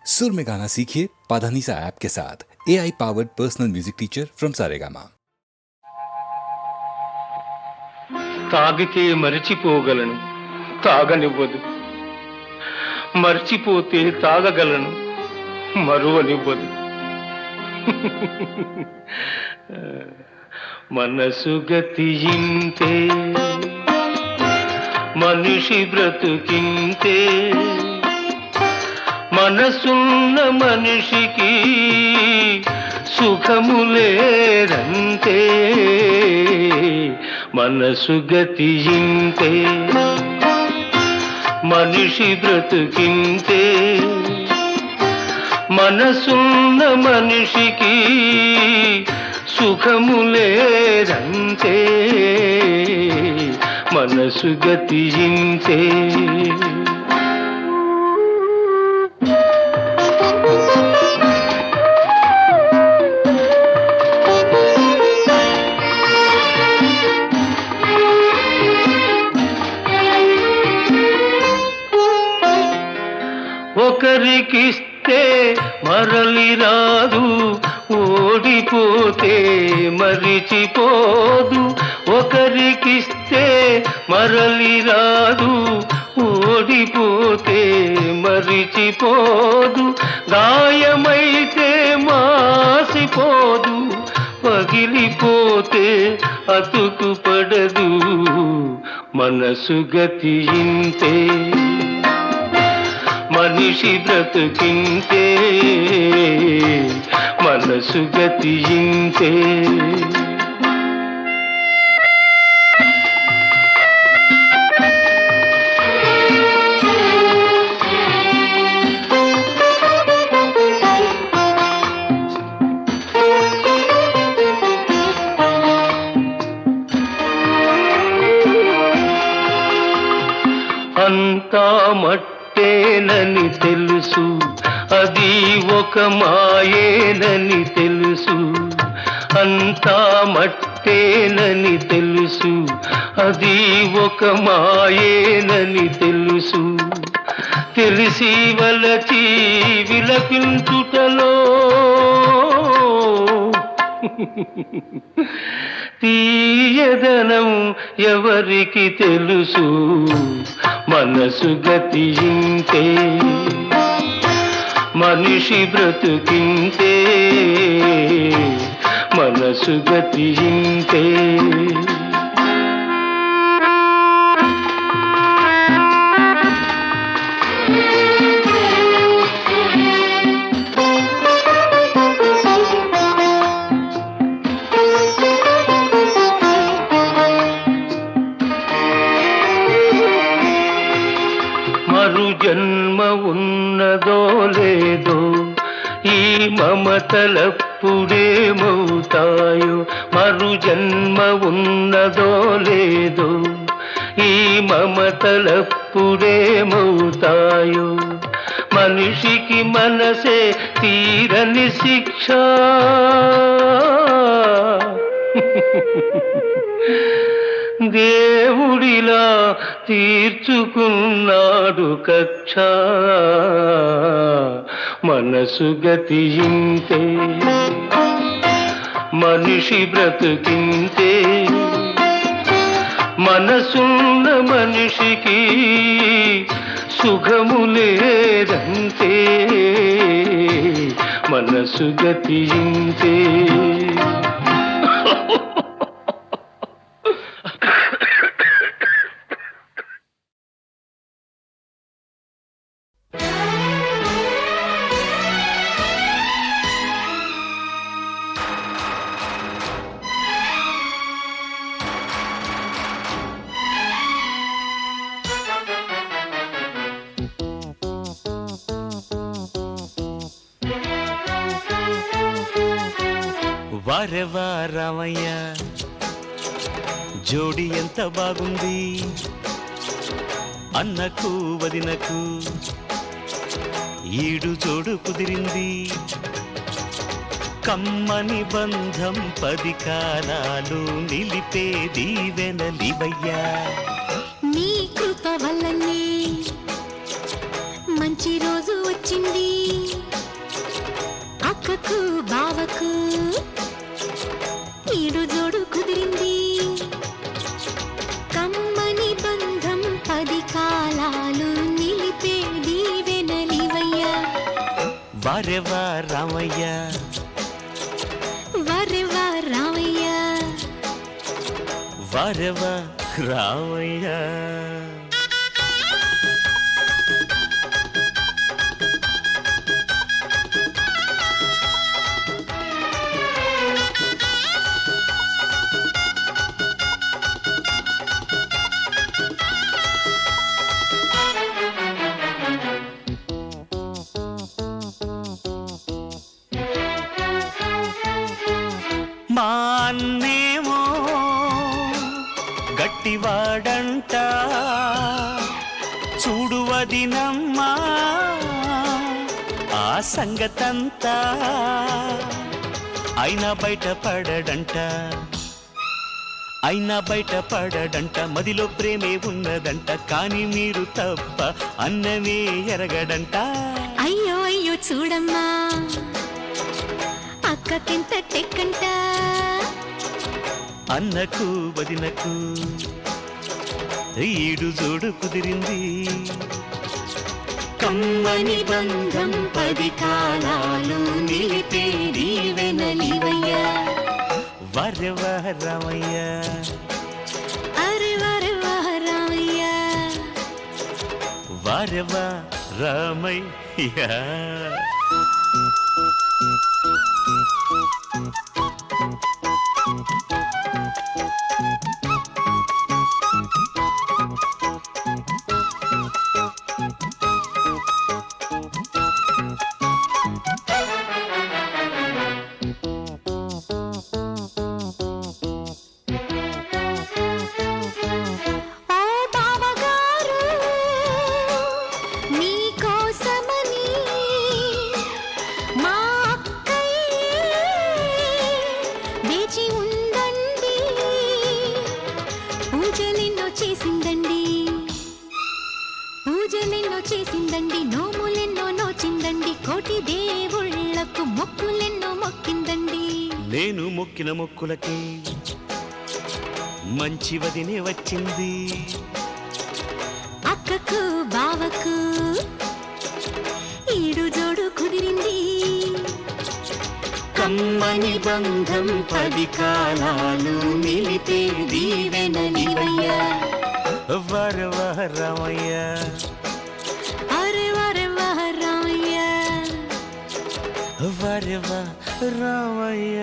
सुर में गाना सीखिए पाधानीसा ऐप के साथ। AI powered personal music teacher from Saregama. తాగితే మరిచిపోగలను, తాగనివ్వదు. మర్చిపోతే తాగగలను, మరువనివ్వదు. మనసు గతియింతే, మనిషి బ్రతుకింతే. మనసున్న మనిషికి సుఖము లేదంతే. మనసు గతియింతే, మనిషి బ్రతుకింతే. మనసున్న మనిషికి సుఖము లేదంతే. మనసు గతియింతే. ఒకరికిస్తే మరలి రాదు, ఓడిపోతే మరిచిపోదు. ఒకరికిస్తే మరలి రాదు, ఓడిపోతే మరిచిపోదు. గాయమైతే మాసిపోదు, పగిలిపోతే అతుకు పడదు. మనసు గతియింతే, మనిషి బ్రతుకింతే. మనసు గతియింతే. అంతా మట్టేనని తెలుసు, అది ఒక మాయేనని తెలుసు. అంతా మట్టేనని తెలుసు, అది ఒక మాయేనని తెలుసు. తెలిసి వలచి విలపించుటలో తీయదనం ఎవరికి తెలుసు. మనసు గతియింతే, మనిషి బ్రతుకింతే. మనసు గతియింతే. మరు జన్మ ఉన్నదో లేదో, ఈ మమతలప్పుడేమవుతాయో. మరు జన్మ ఉన్నదో లేదో, ఈ మమతలప్పుడేమవుతాయో. మనిషికి మనసే తీరని శిక్ష. దేవుడిలా తీర్చుకున్నాడు కక్ష. మనసు గతియింతే, మనిషి బ్రతుకింతే. మనసున్న మనిషికి సుఖము లేదంతే. మనసు గతియింతే. వారెవా రామయ్య, జోడి ఎంత బాగుంది. అన్నకు వదినకు ఈడు జోడు కుదిరింది. కమ్మని బంధం 10 కాలాలు నిలిపే దీవెనలివయ్యా. నీ కృప వల్లనే మంచి రోజు వచ్చింది అక్కకు బావకు ఈడు జోడు కుదిరింది కమ్మని బంధం 10 కాలాలు నిలిపేది వెనలివయ్యా వారెవా రామయ్య వరెవా రామయ్య వారెవా రామయ్య మా అన్నేమో గట్టివాడంట చూడు వదినమ్మా ఆ సంగతంతా అయినా బయటపడడంట మదిలో ప్రేమే ఉన్నదంట కానీ మీరు తప్ప అన్నమే ఎరగడంట అయ్యో అయ్యో చూడమ్మా అక్కకింత టెక్కంట అన్నకు వదినకు ఈడు జోడు కుదిరింది కమ్మని బంధం 10 కాలాలు నిలిపేది వెనలివయ్యా వరెవా రామయ్య అరే వరెవా రామయ్య వారెవా రామయ్య ఓ బావగారు మీకోసమని మా అక్కయ్య వేచి ఉందండి పూజలెన్నో చేసిందండి నోములెన్నో నోచిందండి కోటి దేవుళ్ళకు మొక్కులెన్నో మొక్కిందండి నేను మొక్కిన మొక్కులకి మంచి వదినే వచ్చింది అక్కకు బావకు ఈడు జోడు కుదిరింది కమ్మని బంధం 10 కాలాలు నిలిపేది వెనలివయ్యా వరెవా రామయ్య అరే వరెవా రామయ్య వరెవా రామయ్య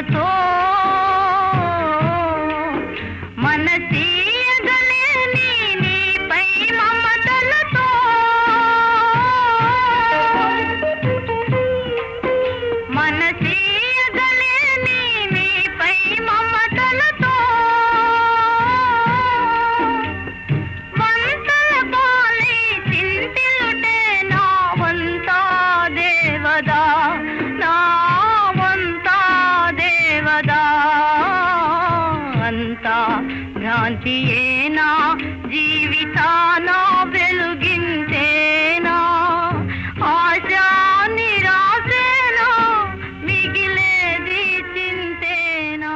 కలతో మనసీయగలేని నీపై మమతలతో మనసీయగలేని నీపై మమతలతో వంతల పాలి చింతిలుటే నా వంతా దేవదా నా వంతా దేవదా అంతా భ్రాంతియేనా జీవితానా వెలుగింతేనా ఆశా నిరాశేనా మిగిలేది చింతేనా.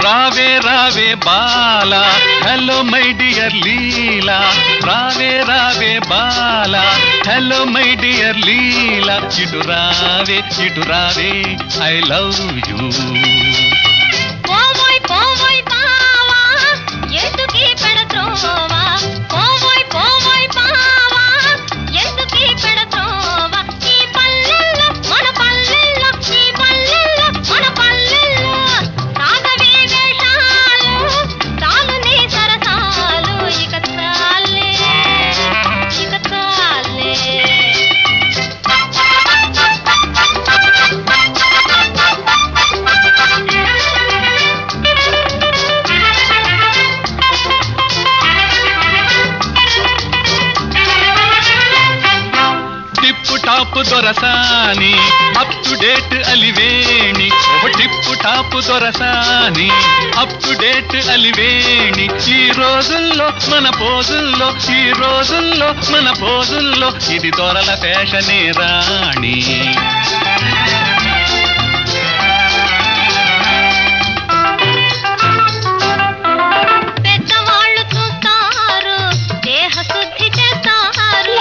రావే రావే బాలా హలో మై డియర్ లీలా రావే రావే బాలా హలో మై డియర్ లీలా ఇటు రావే ఐ లవ్ యూ. పోవోయ్ పోవోయ్ బావా ఎందుకీ పెడత్రోవా పోవోయ్ పోవోయ్ బావా ఎందుకీ పెడత్రోవా ఈ పల్లెల్లో మన పల్లెల్లో ఈ పల్లెల్లో మన పల్లెల్లో సాగవే వేషాలు చాలు నీ సరసాలు ఇక చాలే ఇక చాలే. టిప్పు టాప్ దొరసాని అప్ టు డేట్ అలివేణి ఓ టిప్పు టాప్ దొరసాని అప్ టు డేట్ అలివేణి ఈ రోజుల్లో మన పోజుల్లో ఈ రోజుల్లో మన పోజుల్లో ఇది దొరల ఫ్యాషనే రాణి. పెద్దవాళ్ళు చూస్తారు దేహ శుద్ధి చేస్తారు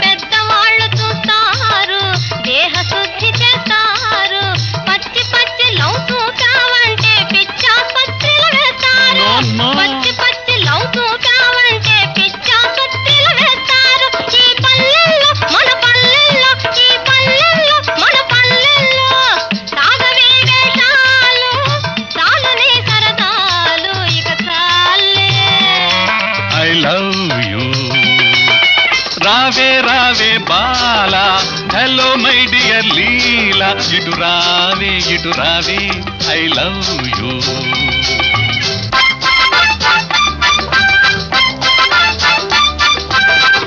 పెద్దవాళ్ళు చూస్తారు దేహ శుద్ధి చేస్తారు పచ్చి పచ్చి లవ్ చూసావంటే పిచ్చాసుపత్రిలు వేస్తారు పచ్చి పచ్చి లవ్ చూసావంటే పిచ్చాసుపత్రిలు వేస్తారు ఈ పల్లెల్లో మన పల్లెల్లో ఈ పల్లెల్లో మన పల్లెల్లో సాగవే వేషాలు చాలునే సరదాలు ఇక చాలే. I love you. రావే రావే బాలా హలో మై డియర్ లీలా ఇటు రావే ఐ లవ్ యూ.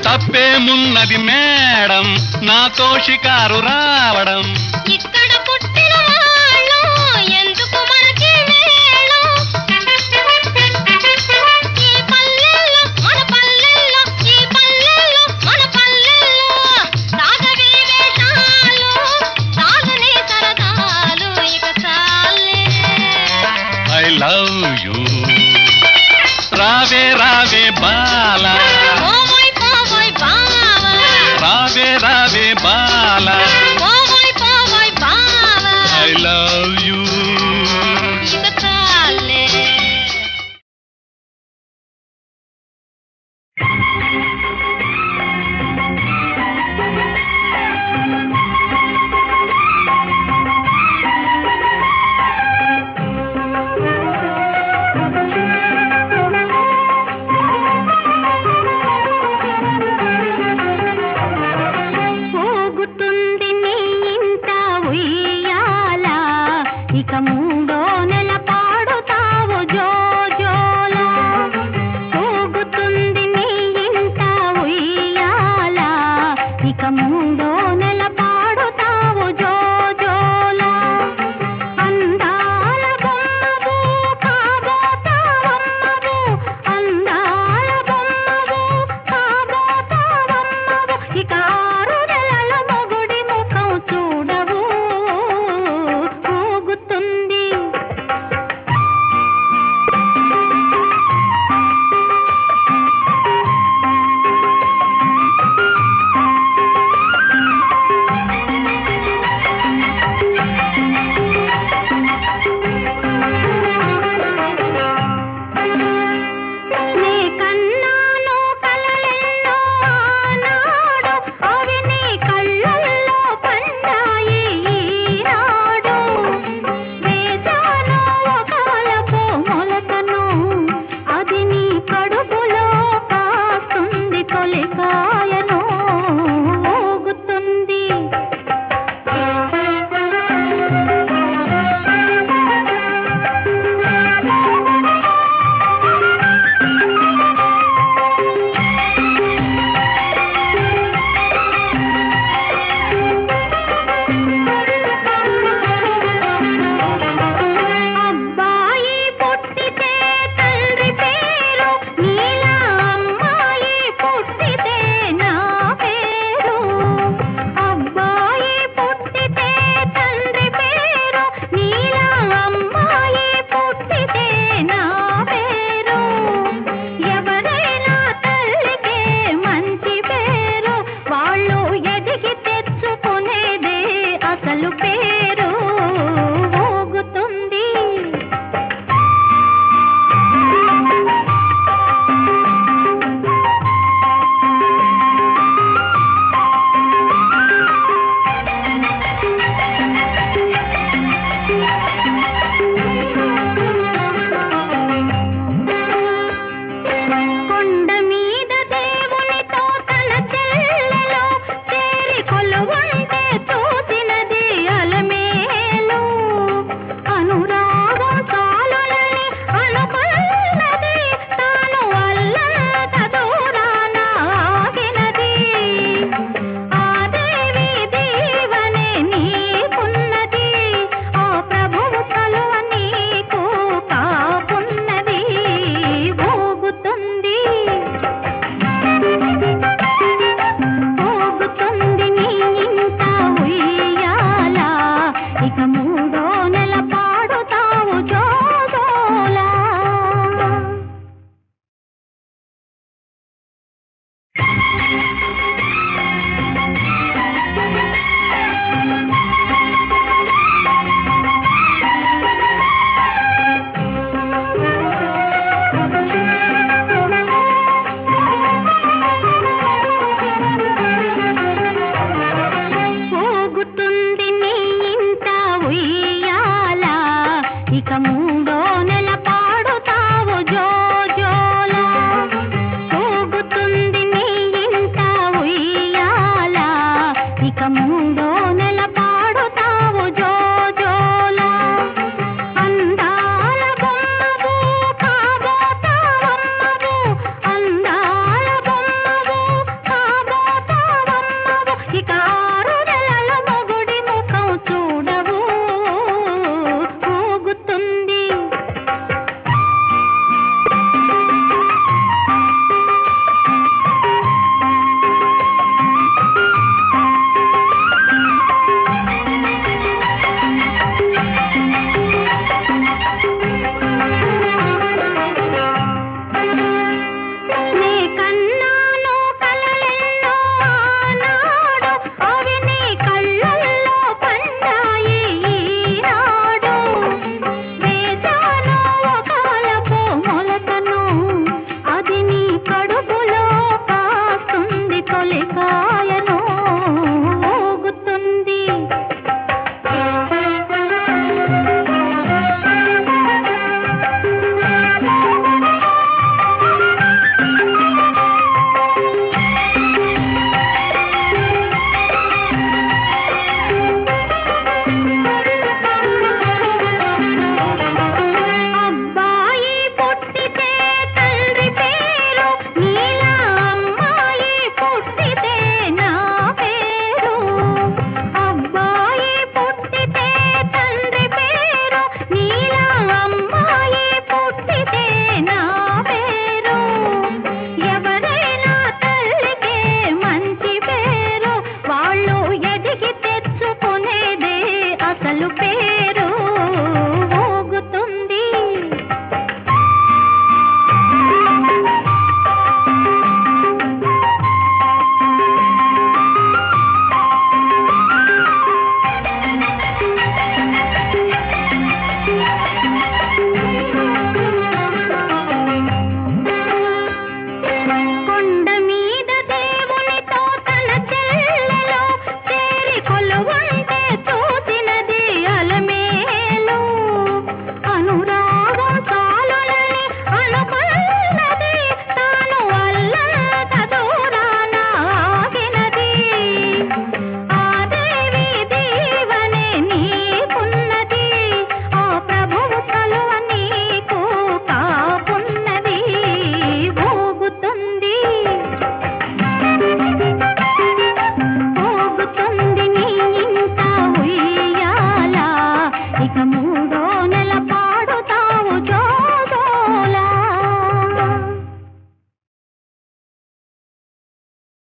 తప్పేమున్నది మేడం నాతో షికారు రావడం ఇక్కడ పుట్టిన వాళ్ళు ఎందుకు మనకి వేళం ఈ పల్లెల్లో మన పల్లెల్లో ఈ పల్లెల్లో మన పల్లెల్లో సాగవే వేషాలు సాగునే సరదాలు ఇక చాలే. I love you. రావే రావే బాలా పోవోయ్ పోవోయ్ బావా రావే రావే బాలా పోవోయ్ పోవోయ్ బావా కొండ